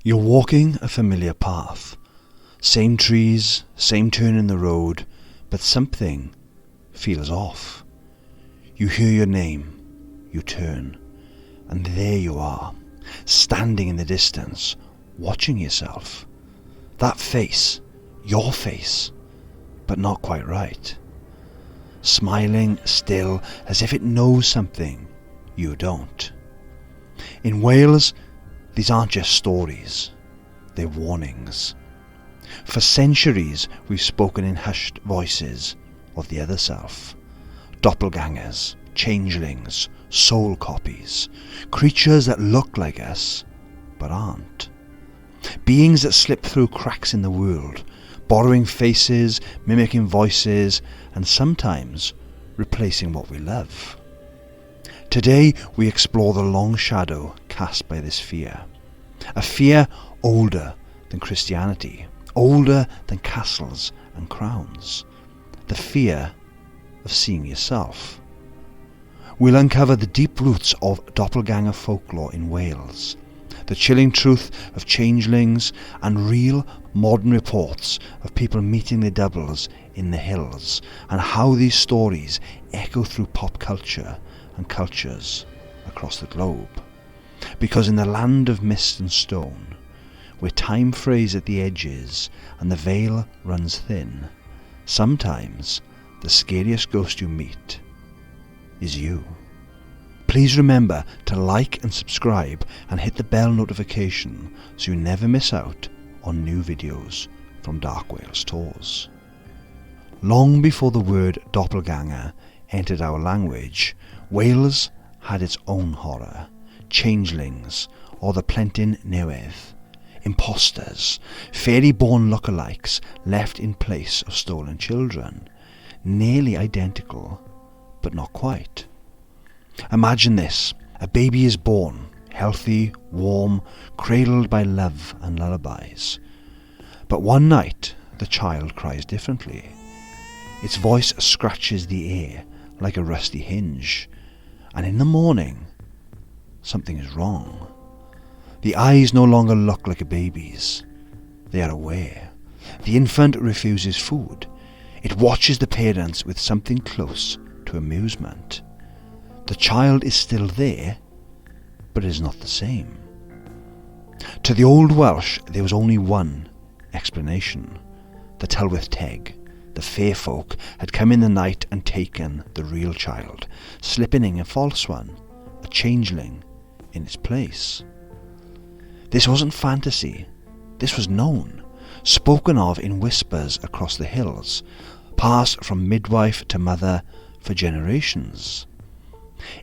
You're walking a familiar path. Same trees, same turn in the road, but something feels off. You hear your name, you turn, and there you are, standing in the distance, watching yourself. That face, your face, but not quite right. Smiling still as if it knows something you don't. In Wales, these aren't just stories, they're warnings. For centuries we've spoken in hushed voices of the other self. Doppelgangers, changelings, soul copies, creatures that look like us but aren't. Beings that slip through cracks in the world, borrowing faces, mimicking voices, and sometimes replacing what we love. Today we explore the long shadow cast by this fear. A fear older than Christianity, older than castles and crowns. The fear of seeing yourself. We'll uncover the deep roots of doppelganger folklore in Wales, the chilling truth of changelings, and real modern reports of people meeting their doubles in the hills, and how these stories echo through pop culture and cultures across the globe. Because in the land of mist and stone, where time frays at the edges and the veil runs thin, sometimes the scariest ghost you meet is you. Please remember to like and subscribe and hit the bell notification so you never miss out on new videos from Dark Wales Tours. Long before the word doppelganger entered our language, Wales had its own horror. Changelings, or the plentyn newydd, imposters, fairy-born lookalikes left in place of stolen children, nearly identical, but not quite. Imagine this: a baby is born, healthy, warm, cradled by love and lullabies. But one night the child cries differently. Its voice scratches the air like a rusty hinge, and in the morning something is wrong. The eyes no longer look like a baby's. They are aware. The infant refuses food. It watches the parents with something close to amusement. The child is still there, but is not the same. To the old Welsh there was only one explanation. The Tylwyth Teg, the fair folk, had come in the night and taken the real child, slipping in a false one, a changeling, in its place. This wasn't fantasy. This was known, spoken of in whispers across the hills, passed from midwife to mother for generations.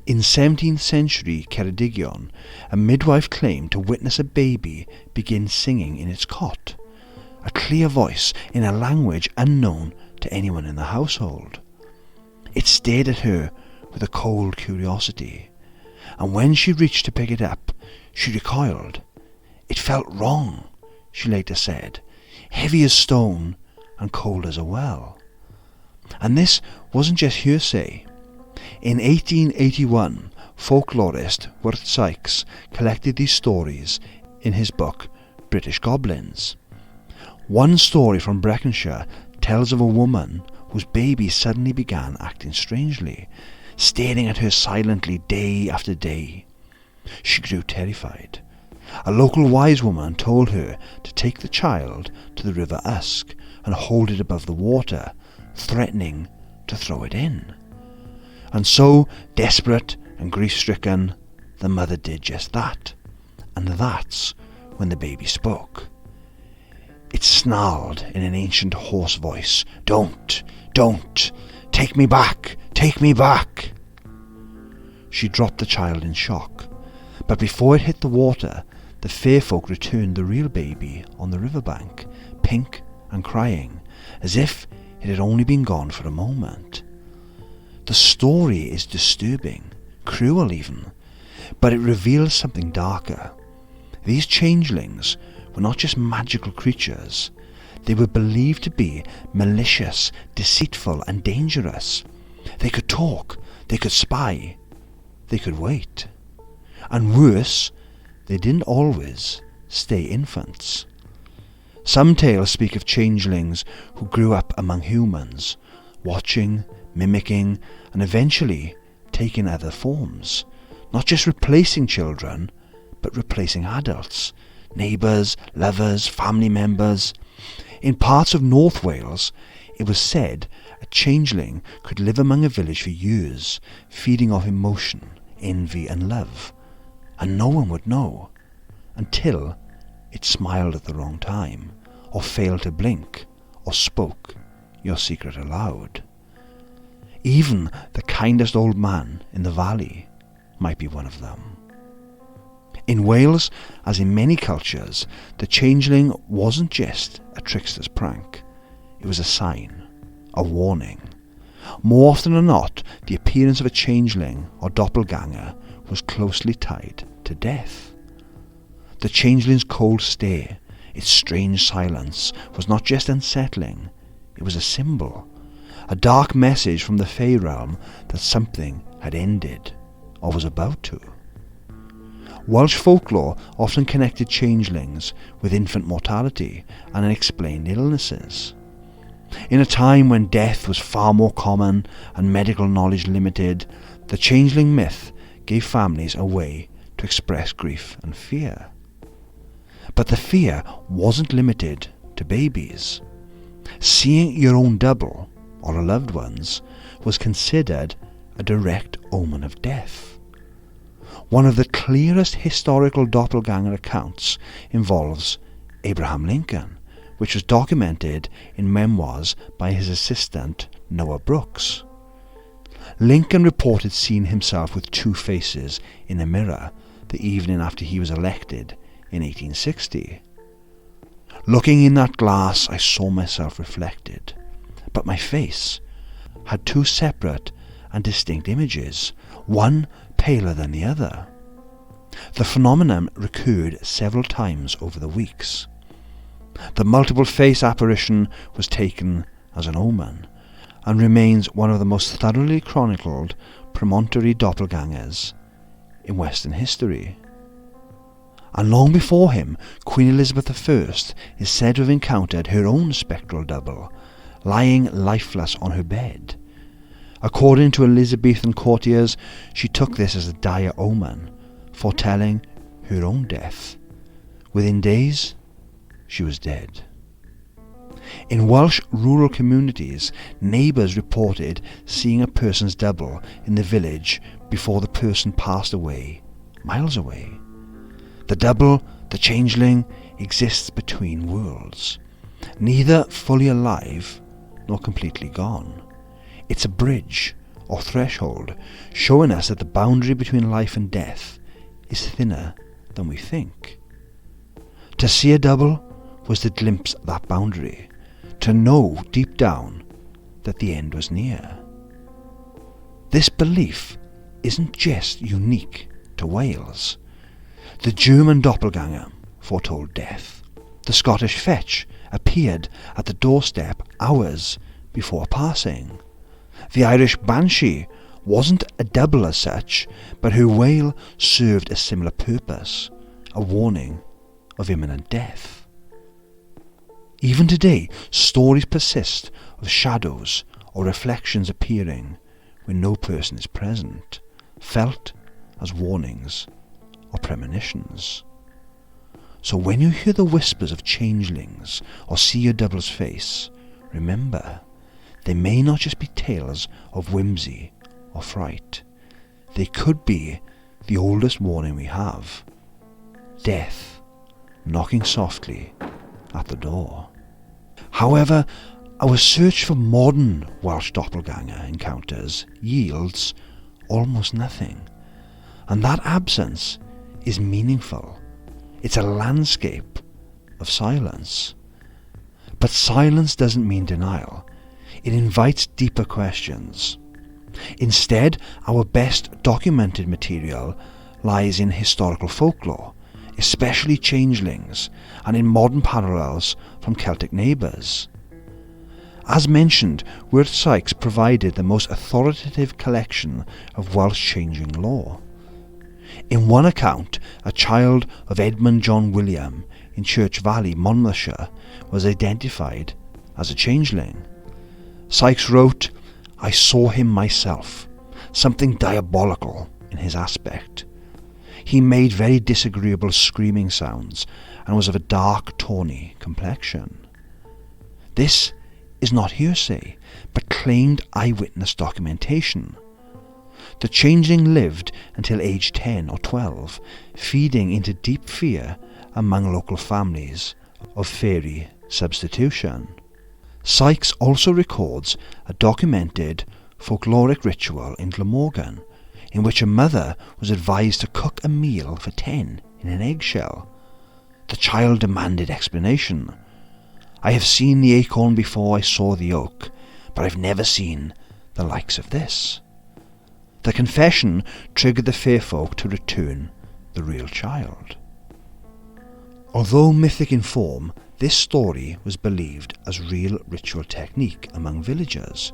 In 17th century Ceredigion, a midwife claimed to witness a baby begin singing in its cot, a clear voice in a language unknown to anyone in the household. It stared at her with a cold curiosity, and when she reached to pick it up, she recoiled. It felt wrong, she later said, heavy as stone and cold as a well. And this wasn't just hearsay. In 1881, folklorist Wirt Sykes collected these stories in his book British Goblins. One story from Breconshire tells of a woman whose baby suddenly began acting strangely, staring at her silently day after day. She grew terrified. A local wise woman told her to take the child to the River Usk and hold it above the water, threatening to throw it in. And so, desperate and grief-stricken, the mother did just that. And that's when the baby spoke. It snarled in an ancient hoarse voice, "Don't, don't, take me back, take me back." She dropped the child in shock, but before it hit the water, the fair folk returned the real baby on the riverbank, pink and crying, as if it had only been gone for a moment. The story is disturbing, cruel even, but it reveals something darker. These changelings were not just magical creatures. They were believed to be malicious, deceitful and dangerous. They could talk, they could spy, they could wait. And worse, they didn't always stay infants. Some tales speak of changelings who grew up among humans, watching, mimicking, and eventually taking other forms, not just replacing children, but replacing adults, neighbours, lovers, family members. In parts of North Wales, it was said a changeling could live among a village for years, feeding off emotion, envy and love, and no one would know, until it smiled at the wrong time, or failed to blink, or spoke your secret aloud. Even the kindest old man in the valley might be one of them. In Wales, as in many cultures, the changeling wasn't just a trickster's prank. It was a sign, a warning. More often than not, the appearance of a changeling or doppelganger was closely tied to death. The changeling's cold stare, its strange silence, was not just unsettling, it was a symbol, a dark message from the Fey realm that something had ended, or was about to. Welsh folklore often connected changelings with infant mortality and unexplained illnesses. In a time when death was far more common and medical knowledge limited, the changeling myth gave families a way to express grief and fear. But the fear wasn't limited to babies. Seeing your own double, or a loved one's, was considered a direct omen of death. One of the clearest historical doppelganger accounts involves Abraham Lincoln, which was documented in memoirs by his assistant Noah Brooks. Lincoln reported seeing himself with two faces in a mirror the evening after he was elected in 1860. Looking in that glass, I saw myself reflected, but my face had two separate and distinct images, one paler than the other. The phenomenon recurred several times over the weeks. The multiple face apparition was taken as an omen, and remains one of the most thoroughly chronicled premonitory doppelgangers in Western history. And long before him, Queen Elizabeth I is said to have encountered her own spectral double, lying lifeless on her bed. According to Elizabethan courtiers, she took this as a dire omen, foretelling her own death. Within days, she was dead. In Welsh rural communities, neighbours reported seeing a person's double in the village before the person passed away, miles away. The double, the changeling, exists between worlds, neither fully alive nor completely gone. It's a bridge or threshold, showing us that the boundary between life and death is thinner than we think. To see a double was to glimpse that boundary, to know deep down that the end was near. This belief isn't just unique to Wales. The German doppelganger foretold death. The Scottish fetch appeared at the doorstep hours before passing. The Irish banshee wasn't a double as such, but her wail served a similar purpose, a warning of imminent death. Even today, stories persist of shadows or reflections appearing when no person is present, felt as warnings or premonitions. So when you hear the whispers of changelings or see your double's face, remember, they may not just be tales of whimsy or fright. They could be the oldest warning we have. Death knocking softly at the door. However, our search for modern Welsh doppelganger encounters yields almost nothing, and that absence is meaningful. It's a landscape of silence. But silence doesn't mean denial. It invites deeper questions. Instead, our best documented material lies in historical folklore, especially changelings, and in modern parallels from Celtic neighbours. As mentioned, Worth Sykes provided the most authoritative collection of Welsh changing lore. In one account, a child of Edmund John William in Church Valley, Monmouthshire, was identified as a changeling. Sykes wrote, "I saw him myself, something diabolical in his aspect. He made very disagreeable screaming sounds and was of a dark, tawny complexion." This is not hearsay, but claimed eyewitness documentation. The changeling lived until age 10 or 12, feeding into deep fear among local families of fairy substitution. Sykes also records a documented folkloric ritual in Glamorgan, in which a mother was advised to cook a meal for 10 in an eggshell. The child demanded explanation. "I have seen the acorn before I saw the oak, but I've never seen the likes of this." The confession triggered the fair folk to return the real child. Although mythic in form, this story was believed as real ritual technique among villagers,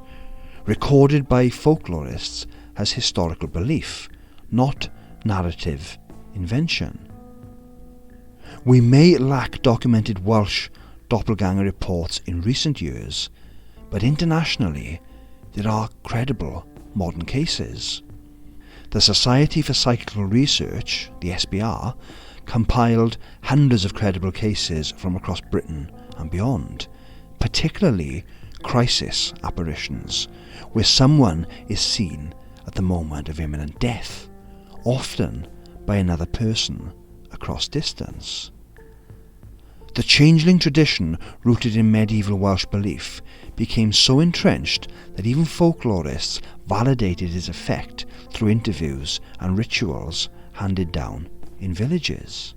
recorded by folklorists as historical belief, not narrative invention. We may lack documented Welsh doppelganger reports in recent years, but internationally there are credible modern cases. The Society for Psychical Research, the SPR, compiled hundreds of credible cases from across Britain and beyond, particularly crisis apparitions, where someone is seen at the moment of imminent death, often by another person across distance. The changeling tradition, rooted in medieval Welsh belief, became so entrenched that even folklorists validated its effect through interviews and rituals handed down in villages.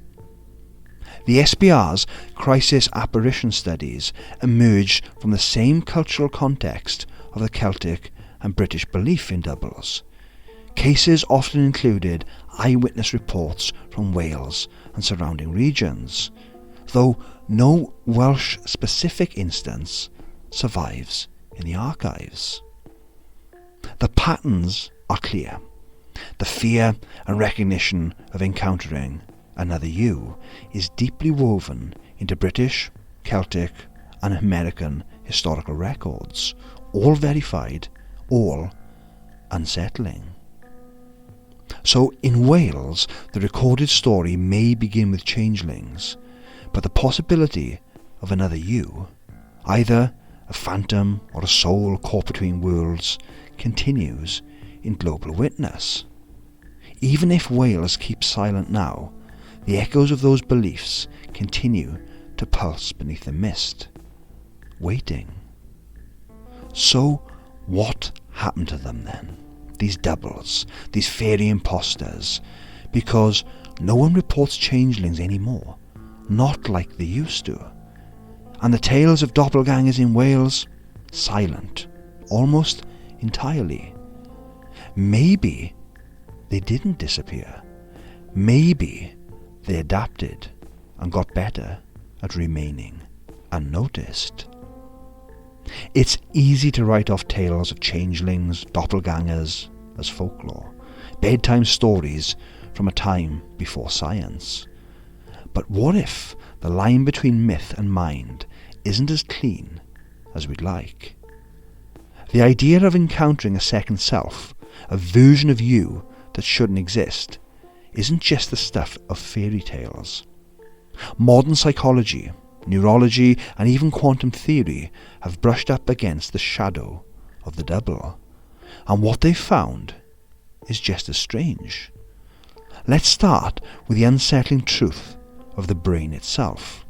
The SPR's crisis apparition studies emerged from the same cultural context of the Celtic and British belief in doubles. Cases often included eyewitness reports from Wales and surrounding regions, though no Welsh-specific instance survives in the archives. The patterns are clear. The fear and recognition of encountering another you is deeply woven into British, Celtic and American historical records, all verified, all unsettling. So in Wales, the recorded story may begin with changelings, but the possibility of another you, either a phantom or a soul caught between worlds, continues in global witness. Even if Wales keeps silent now, the echoes of those beliefs continue to pulse beneath the mist, waiting. So what happened to them then? These doubles, these fairy imposters, because no one reports changelings anymore, not like they used to. And the tales of doppelgangers in Wales, silent, almost entirely. Maybe they didn't disappear. Maybe they adapted and got better at remaining unnoticed. It's easy to write off tales of changelings, doppelgangers as folklore, bedtime stories from a time before science. But what if the line between myth and mind isn't as clean as we'd like? The idea of encountering a second self, a version of you that shouldn't exist, isn't just the stuff of fairy tales. Modern psychology, neurology and even quantum theory have brushed up against the shadow of the double, and what they've found is just as strange. Let's start with the unsettling truth of the brain itself.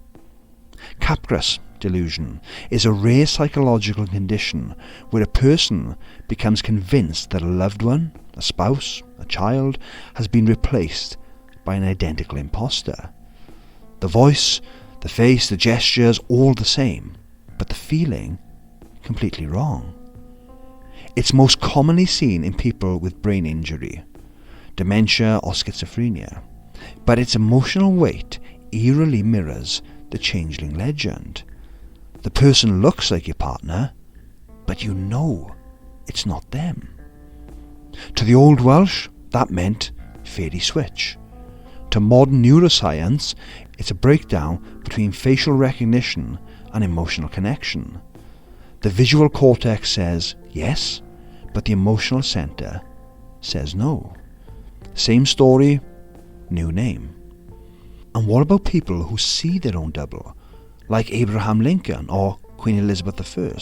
Capgras delusion is a rare psychological condition where a person becomes convinced that a loved one, a spouse, a child, has been replaced by an identical imposter. The voice, the face, the gestures, all the same, but the feeling completely wrong. It's most commonly seen in people with brain injury, dementia or schizophrenia, but its emotional weight eerily mirrors the changeling legend. The person looks like your partner, but you know it's not them. To the old Welsh, that meant fairy switch. To modern neuroscience, it's a breakdown between facial recognition and emotional connection. The visual cortex says yes, but the emotional centre says no. Same story, new name. And what about people who see their own double, like Abraham Lincoln or Queen Elizabeth I?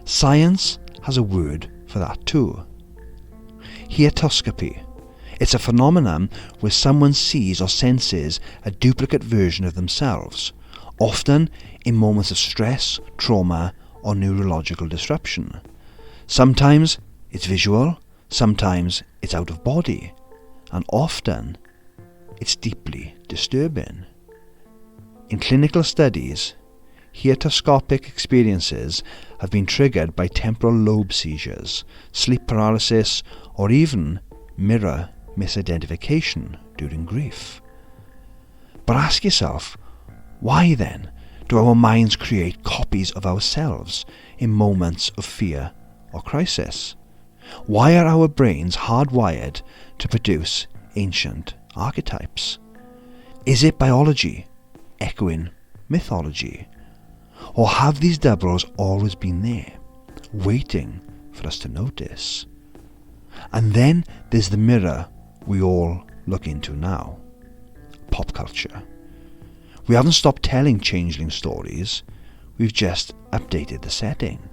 Science has a word for that too. Heautoscopy. It's a phenomenon where someone sees or senses a duplicate version of themselves, often in moments of stress, trauma, or neurological disruption. Sometimes it's visual, sometimes it's out of body, and often it's deeply disturbing. In clinical studies, heautoscopic experiences have been triggered by temporal lobe seizures, sleep paralysis, or even mirror misidentification during grief. But ask yourself, why then do our minds create copies of ourselves in moments of fear or crisis? Why are our brains hardwired to produce ancient archetypes? Is it biology echoing mythology? Or have these doubles always been there, waiting for us to notice? And then there's the mirror we all look into now, pop culture. We haven't stopped telling changeling stories, we've just updated the setting.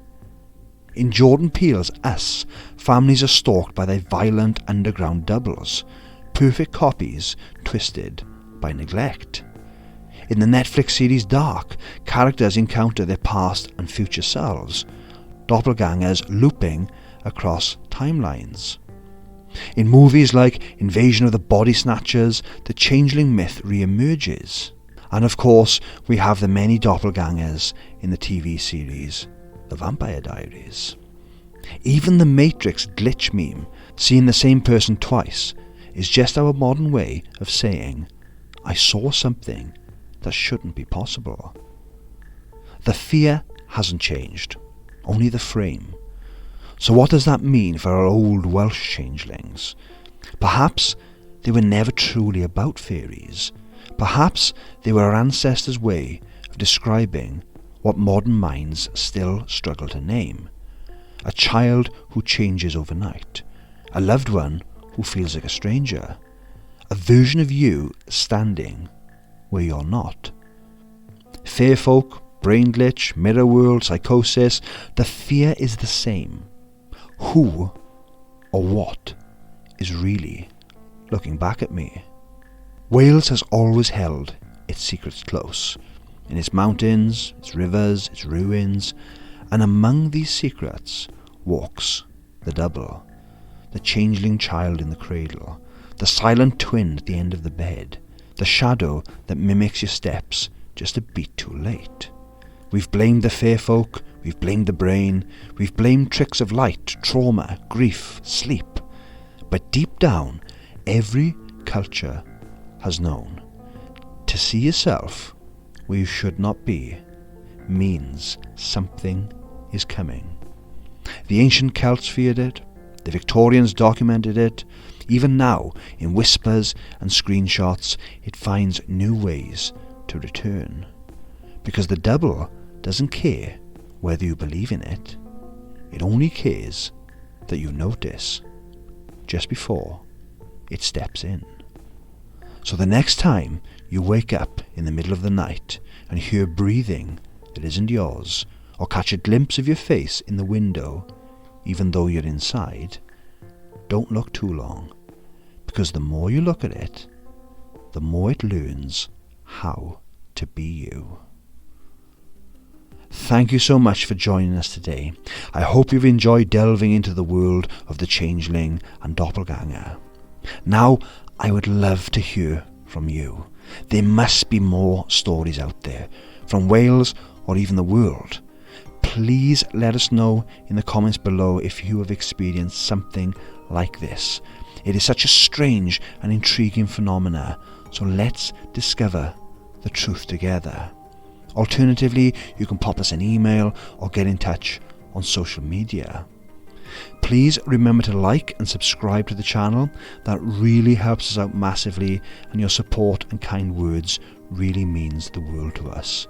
In Jordan Peele's Us, families are stalked by their violent underground doubles, perfect copies twisted by neglect. In the Netflix series Dark, characters encounter their past and future selves, doppelgangers looping across timelines. In movies like Invasion of the Body Snatchers, the changeling myth re-emerges. And of course, we have the many doppelgangers in the TV series The Vampire Diaries. Even the Matrix glitch meme, seeing the same person twice, is just our modern way of saying, I saw something that shouldn't be possible. The fear hasn't changed, only the frame. So what does that mean for our old Welsh changelings? Perhaps they were never truly about fairies. Perhaps they were our ancestors' way of describing what modern minds still struggle to name. A child who changes overnight. A loved one who feels like a stranger. A version of you standing where you're not. Fair folk, brain glitch, mirror world, psychosis, the fear is the same. Who or what is really looking back at me? Wales has always held its secrets close, in its mountains, its rivers, its ruins, and among these secrets walks the double, the changeling child in the cradle, the silent twin at the end of the bed, the shadow that mimics your steps just a beat too late. We've blamed the fair folk, we've blamed the brain, we've blamed tricks of light, trauma, grief, sleep. But deep down, every culture has known. To see yourself where you should not be means something is coming. The ancient Celts feared it, the Victorians documented it, even now in whispers and screenshots it finds new ways to return. Because the double doesn't care whether you believe in it, it only cares that you notice just before it steps in. So the next time you wake up in the middle of the night and hear breathing that isn't yours, or catch a glimpse of your face in the window even though you're inside, don't look too long, because the more you look at it, the more it learns how to be you. Thank you so much for joining us today. I hope you've enjoyed delving into the world of the changeling and doppelganger. Now, I would love to hear from you. There must be more stories out there, from Wales or even the world. Please let us know in the comments below if you have experienced something like this. It is such a strange and intriguing phenomena, so let's discover the truth together. Alternatively, you can pop us an email or get in touch on social media. Please remember to like and subscribe to the channel. That really helps us out massively, and your support and kind words really means the world to us.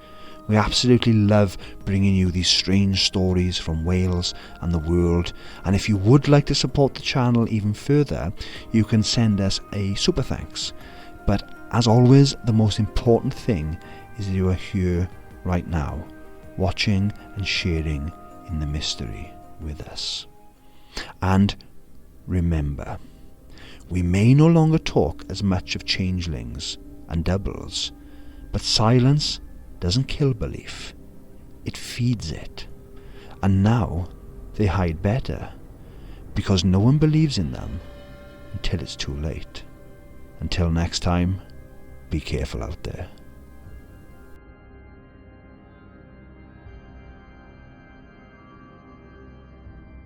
We absolutely love bringing you these strange stories from Wales and the world, and if you would like to support the channel even further, you can send us a super thanks. But as always, the most important thing is that you are here right now, watching and sharing in the mystery with us. And remember, we may no longer talk as much of changelings and doubles, but silence doesn't kill belief, it feeds it. And now they hide better, because no one believes in them until it's too late. Until next time, be careful out there.